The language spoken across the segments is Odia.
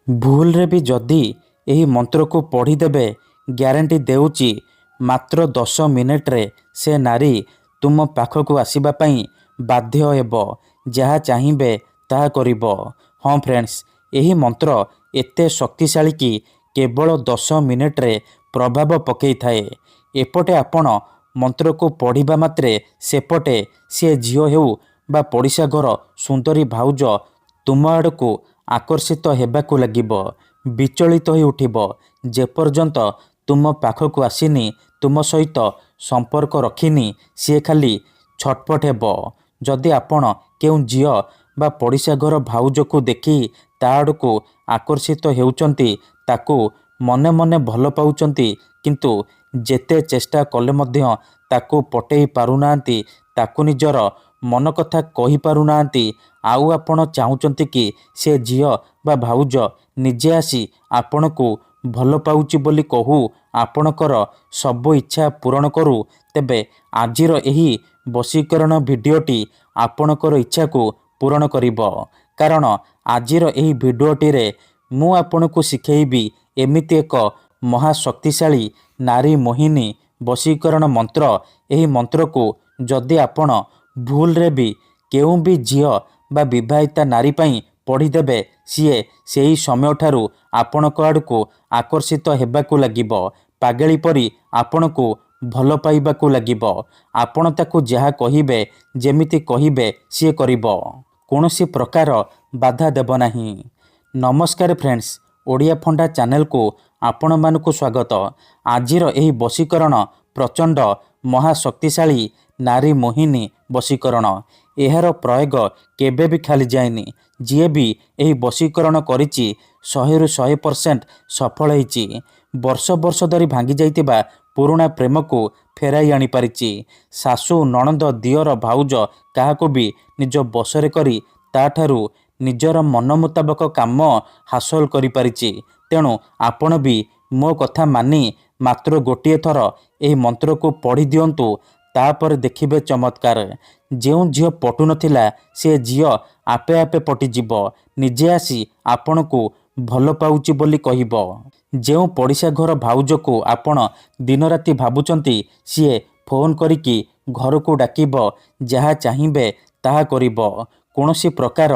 ଭୁଲରେ ବି ଯଦି ଏହି ମନ୍ତ୍ରକୁ ପଢ଼ିଦେବେ, ଗ୍ୟାରେଣ୍ଟି ଦେଉଛି ମାତ୍ର 10 ମିନିଟରେ ସେ ନାରୀ ତୁମ ପାଖକୁ ଆସିବା ପାଇଁ ବାଧ୍ୟ ହେବ। ଯାହା ଚାହିଁବେ ତାହା କରିବ। ହଁ ଫ୍ରେଣ୍ଡସ୍, ଏହି ମନ୍ତ୍ର ଏତେ ଶକ୍ତିଶାଳୀ କି କେବଳ 10 ମିନିଟରେ ପ୍ରଭାବ ପକାଇଥାଏ। ଏପଟେ ଆପଣ ମନ୍ତ୍ରକୁ ପଢ଼ିବା ମାତ୍ରେ ସେପଟେ ସେ ଝିଅ ହେଉ ବା ପଡ଼ିଶା ଘର ସୁନ୍ଦରୀ ଭାଉଜ ତୁମ ଆଡ଼କୁ ଆକର୍ଷିତ ହେବାକୁ ଲାଗିବ। ବିଚଳିତ ହୋଇ ଉଠିବ। ଯେପର୍ଯ୍ୟନ୍ତ ତୁମ ପାଖକୁ ଆସିନି, ତୁମ ସହିତ ସମ୍ପର୍କ ରଖିନି, ସିଏ ଖାଲି ଛଟପଟ ହେବ। ଯଦି ଆପଣ କେଉଁ ଝିଅ ବା ପଡ଼ିଶା ଘର ଭାଉଜକୁ ଦେଖି ତା ଆଡ଼କୁ ଆକର୍ଷିତ ହେଉଛନ୍ତି, ତାକୁ ମନେ ମନେ ଭଲ ପାଉଛନ୍ତି, କିନ୍ତୁ ଯେତେ ଚେଷ୍ଟା କଲେ ମଧ୍ୟ ତାକୁ ପଟେଇ ପାରୁନାହାନ୍ତି, ତାକୁ ନିଜର ମନ କଥା କହିପାରୁନାହାନ୍ତି, ଆଉ ଆପଣ ଚାହୁଁଛନ୍ତି କି ସେ ଝିଅ ବା ଭାଉଜ ନିଜେ ଆସି ଆପଣଙ୍କୁ ଭଲ ପାଉଛି ବୋଲି କହୁ, ଆପଣଙ୍କର ସବୁ ଇଚ୍ଛା ପୂରଣ କରୁ, ତେବେ ଆଜିର ଏହି ବଶୀକରଣ ଭିଡ଼ିଓଟି ଆପଣଙ୍କର ଇଚ୍ଛାକୁ ପୂରଣ କରିବ। କାରଣ ଆଜିର ଏହି ଭିଡ଼ିଓଟିରେ ମୁଁ ଆପଣଙ୍କୁ ଶିଖେଇବି ଏମିତି ଏକ ମହାଶକ୍ତିଶାଳୀ ନାରୀ ମୋହିନୀ ବଶୀକରଣ ମନ୍ତ୍ର। ଏହି ମନ୍ତ୍ରକୁ ଯଦି ଆପଣ ଭୁଲରେ ବି କେଉଁ ବି ଝିଅ ବା ବିବାହିତା ନାରୀ ପାଇଁ ପଢ଼ିଦେବେ, ସିଏ ସେହି ସମୟଠାରୁ ଆପଣଙ୍କ ଆଡ଼କୁ ଆକର୍ଷିତ ହେବାକୁ ଲାଗିବ। ପାଗଳି ପରି ଆପଣଙ୍କୁ ଭଲ ପାଇବାକୁ ଲାଗିବ। ଆପଣ ତାକୁ ଯାହା କହିବେ, ଯେମିତି କହିବେ ସିଏ କରିବ। କୌଣସି ପ୍ରକାର ବାଧା ଦେବ ନାହିଁ। ନମସ୍କାର ଫ୍ରେଣ୍ଡସ୍, ଓଡ଼ିଆ ଫଣ୍ଡା ଚ୍ୟାନେଲକୁ ଆପଣମାନଙ୍କୁ ସ୍ୱାଗତ। ଆଜିର ଏହି ବଶୀକରଣ ପ୍ରଚଣ୍ଡ ମହାଶକ୍ତିଶାଳୀ ନାରୀ ମୋହିନୀ ବଶୀକରଣ। ଏହାର ପ୍ରୟୋଗ କେବେ ବି ଖାଲି ଯାଏନି। ଯିଏ ବି ଏହି ବଶୀକରଣ କରିଛି 100ରୁ 100% ସଫଳ ହେଇଛି। ବର୍ଷ ବର୍ଷ ଧରି ଭାଙ୍ଗି ଯାଇଥିବା ପୁରୁଣା ପ୍ରେମକୁ ଫେରାଇ ଆଣିପାରିଛି। ଶାଶୁ, ନଣନ୍ଦ, ଦିଅର, ଭାଉଜ କାହାକୁ ବି ନିଜ ବଶରେ କରି ତାଠାରୁ ନିଜର ମନ ମୁତାବକ କାମ ହାସଲ କରିପାରିଛି। ତେଣୁ ଆପଣ ବି ମୋ କଥା ମାନି ମାତ୍ର ଗୋଟିଏ ଥର ଏହି ମନ୍ତ୍ରକୁ ପଢ଼ି ଦିଅନ୍ତୁ, ତାପରେ ଦେଖିବେ ଚମତ୍କାର। ଯେଉଁ ଝିଅ ପଟୁନଥିଲା, ସେ ଝିଅ ଆପେ ଆପେ ପଟିଯିବ। ନିଜେ ଆସି ଆପଣଙ୍କୁ ଭଲ ପାଉଛି ବୋଲି କହିବ। ଯେଉଁ ପଡ଼ିଶା ଘର ଭାଉଜକୁ ଆପଣ ଦିନରାତି ଭାବୁଛନ୍ତି, ସିଏ ଫୋନ୍ କରିକି ଘରକୁ ଡାକିବ। ଯାହା ଚାହିଁବେ ତାହା କରିବ। କୌଣସି ପ୍ରକାର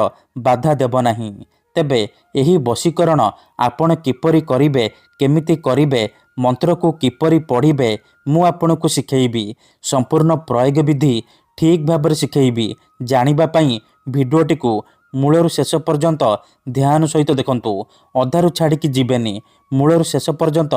ବାଧା ଦେବ ନାହିଁ। ତେବେ ଏହି ବଶୀକରଣ ଆପଣ କିପରି କରିବେ, କେମିତି କରିବେ, ମନ୍ତ୍ରକୁ କିପରି ପଢ଼ିବେ, ମୁଁ ଆପଣଙ୍କୁ ଶିଖେଇବି। ସମ୍ପୂର୍ଣ୍ଣ ପ୍ରୟୋଗ ବିଧି ଠିକ୍ ଭାବରେ ଶିଖେଇବି। ଜାଣିବା ପାଇଁ ଭିଡ଼ିଓଟିକୁ ମୂଳରୁ ଶେଷ ପର୍ଯ୍ୟନ୍ତ ଧ୍ୟାନ ସହିତ ଦେଖନ୍ତୁ। ଅଧାରୁ ଛାଡ଼ିକି ଯିବେନି। ମୂଳରୁ ଶେଷ ପର୍ଯ୍ୟନ୍ତ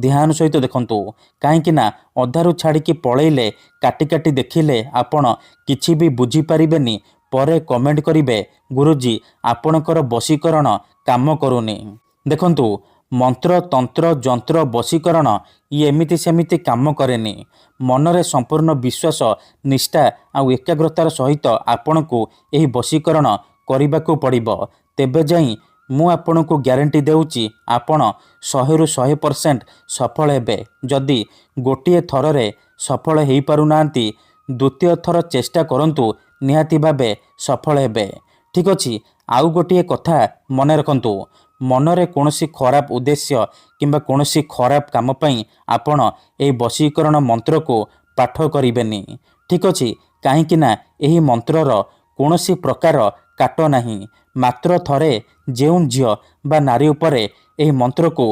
ଧ୍ୟାନ ସହିତ ଦେଖନ୍ତୁ। କାହିଁକି ନା ଅଧାରୁ ଛାଡ଼ିକି ପଳେଇଲେ, କାଟି କାଟି ଦେଖିଲେ ଆପଣ କିଛି ବି ବୁଝିପାରିବେନି। ପରେ କମେଣ୍ଟ କରିବେ, ଗୁରୁଜୀ ଆପଣଙ୍କର ବଶୀକରଣ କାମ କରୁନି। ଦେଖନ୍ତୁ, ମନ୍ତ୍ର, ତନ୍ତ୍ର, ଯନ୍ତ୍ର, ବଶୀକରଣ ଇଏ ଏମିତି ସେମିତି କାମ କରେନି। ମନରେ ସମ୍ପୂର୍ଣ୍ଣ ବିଶ୍ୱାସ, ନିଷ୍ଠା ଆଉ ଏକାଗ୍ରତାର ସହିତ ଆପଣଙ୍କୁ ଏହି ବଶୀକରଣ କରିବାକୁ ପଡ଼ିବ। ତେବେ ଯାଇ ମୁଁ ଆପଣଙ୍କୁ ଗ୍ୟାରେଣ୍ଟି ଦେଉଛି ଆପଣ 100ରୁ 100% ସଫଳ ହେବେ। ଯଦି ଗୋଟିଏ ଥରରେ ସଫଳ ହେଇପାରୁନାହାନ୍ତି, ଦ୍ୱିତୀୟ ଥର ଚେଷ୍ଟା କରନ୍ତୁ, ନିହାତି ଭାବେ ସଫଳ ହେବେ। ଠିକ୍ ଅଛି। ଆଉ ଗୋଟିଏ କଥା ମନେ ରଖନ୍ତୁ, ମନରେ କୌଣସି ଖରାପ ଉଦ୍ଦେଶ୍ୟ କିମ୍ବା କୌଣସି ଖରାପ କାମ ପାଇଁ ଆପଣ ଏହି ବଶୀକରଣ ମନ୍ତ୍ରକୁ ପାଠ କରିବେନି। ଠିକ୍ ଅଛି। କାହିଁକି ନା ଏହି ମନ୍ତ୍ରର କୌଣସି ପ୍ରକାର କାଟ ନାହିଁ। ମାତ୍ର ଥରେ ଯେଉଁ ଝିଅ ବା ନାରୀ ଉପରେ ଏହି ମନ୍ତ୍ରକୁ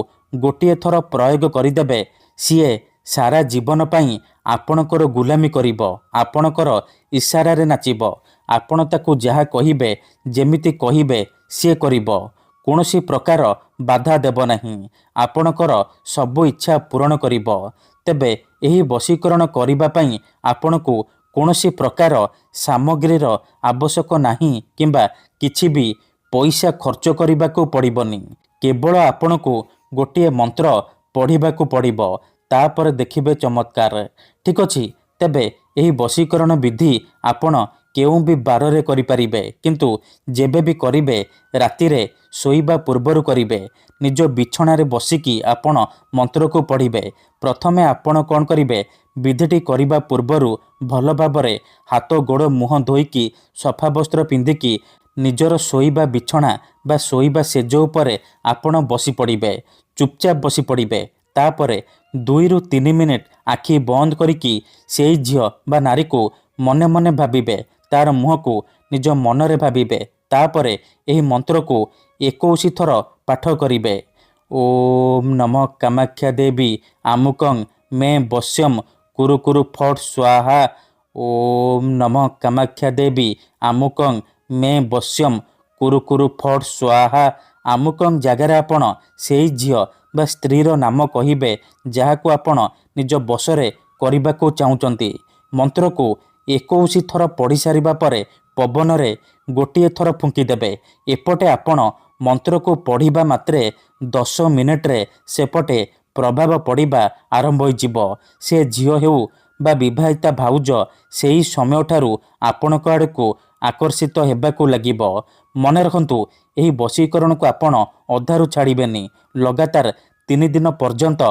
ଗୋଟିଏ ଥର ପ୍ରୟୋଗ କରିଦେବେ, ସିଏ ସାରା ଜୀବନ ପାଇଁ ଆପଣଙ୍କର ଗୁଲାମୀ କରିବ। ଆପଣଙ୍କର ଇସାରାରେ ନାଚିବ। ଆପଣ ତାକୁ ଯାହା କହିବେ, ଯେମିତି କହିବେ ସିଏ କରିବ। କୌଣସି ପ୍ରକାର ବାଧା ଦେବ ନାହିଁ। ଆପଣଙ୍କର ସବୁ ଇଚ୍ଛା ପୂରଣ କରିବ। ତେବେ ଏହି ବଶୀକରଣ କରିବା ପାଇଁ ଆପଣଙ୍କୁ କୌଣସି ପ୍ରକାର ସାମଗ୍ରୀର ଆବଶ୍ୟକ ନାହିଁ କିମ୍ବା କିଛି ବି ପଇସା ଖର୍ଚ୍ଚ କରିବାକୁ ପଡ଼ିବନି। କେବଳ ଆପଣଙ୍କୁ ଗୋଟିଏ ମନ୍ତ୍ର ପଢ଼ିବାକୁ ପଡ଼ିବ। ତାପରେ ଦେଖିବେ ଚମତ୍କାର। ଠିକ୍ ଅଛି। ତେବେ ଏହି ବଶୀକରଣ ବିଧି ଆପଣ କେଉଁ ବି ବାରରେ କରିପାରିବେ, କିନ୍ତୁ ଯେବେ ବି କରିବେ ରାତିରେ ଶୋଇବା ପୂର୍ବରୁ କରିବେ। ନିଜ ବିଛଣାରେ ବସିକି ଆପଣ ମନ୍ତ୍ରକୁ ପଢ଼ିବେ। ପ୍ରଥମେ ଆପଣ କ'ଣ କରିବେ, ବିଧିଟି କରିବା ପୂର୍ବରୁ ଭଲ ଭାବରେ ହାତ ଗୋଡ଼ ମୁହଁ ଧୋଇକି ସଫା ବସ୍ତ୍ର ପିନ୍ଧିକି ନିଜର ଶୋଇବା ବିଛଣା ବା ଶୋଇବା ସେଜ ଉପରେ ଆପଣ ବସି ପଡ଼ିବେ। ଚୁପଚାପ ବସି ପଡ଼ିବେ। ତାପରେ 2ରୁ 3 ମିନିଟ୍ ଆଖି ବନ୍ଦ କରିକି ସେଇ ଝିଅ ବା ନାରୀକୁ ମନେ ମନେ ଭାବିବେ। ତାର ମୁହଁକୁ ନିଜ ମନରେ ଭାବିବେ। ତାପରେ ଏହି ମନ୍ତ୍ରକୁ 21 ଥର ପାଠ କରିବେ। ଓମ୍ ନମଃ କାମାକ୍ଷା ଦେବୀ ଆମୁକଂ ମେ ବଶ୍ୟମ୍ କୁରୁ କୁରୁ ଫଟ୍ ସ୍ୱାହା। ଓମ୍ ନମଃ କାମାକ୍ଷା ଦେବୀ ଆମୁକଂ ମେ ବଶ୍ୟମ୍ କୁରୁ କୁରୁ ଫଟ୍ ସ୍ୱାହା। ଆମୁକଂ ଜାଗାରେ ଆପଣ ସେଇ ଝିଅ ବା ସ୍ତ୍ରୀର ନାମ କହିବେ ଯାହାକୁ ଆପଣ ନିଜ ବଶରେ କରିବାକୁ ଚାହୁଁଛନ୍ତି। ମନ୍ତ୍ରକୁ 21 ଥର ପଢ଼ି ସାରିବା ପରେ ପବନରେ ଗୋଟିଏ ଥର ଫୁଙ୍କିଦେବେ। ଏପଟେ ଆପଣ ମନ୍ତ୍ରକୁ ପଢ଼ିବା ମାତ୍ରେ 10 ମିନିଟ୍ରେ ସେପଟେ ପ୍ରଭାବ ପଡ଼ିବା ଆରମ୍ଭ ହୋଇଯିବ। ସେ ଝିଅ ହେଉ ବା ବିବାହିତା ଭାଉଜ ସେହି ସମୟଠାରୁ ଆପଣଙ୍କ ଆଡ଼କୁ ଆକର୍ଷିତ ହେବାକୁ ଲାଗିବ। ମନେ ରଖନ୍ତୁ, ଏହି ବଶୀକରଣକୁ ଆପଣ ଅଧାରୁ ଛାଡ଼ିବେନି। ଲଗାତାର 3 ଦିନ ପର୍ଯ୍ୟନ୍ତ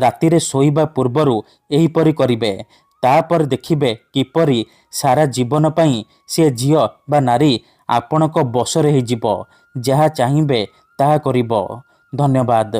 ରାତିରେ ଶୋଇବା ପୂର୍ବରୁ ଏହିପରି କରିବେ। ତାପରେ ଦେଖିବେ କିପରି ସାରା ଜୀବନ ପାଇଁ ସେ ଝିଅ ବା ନାରୀ ଆପଣଙ୍କ ବଶରେ ହୋଇଯିବ। ଯାହା ଚାହିଁବେ ତାହା କରିବ। ଧନ୍ୟବାଦ।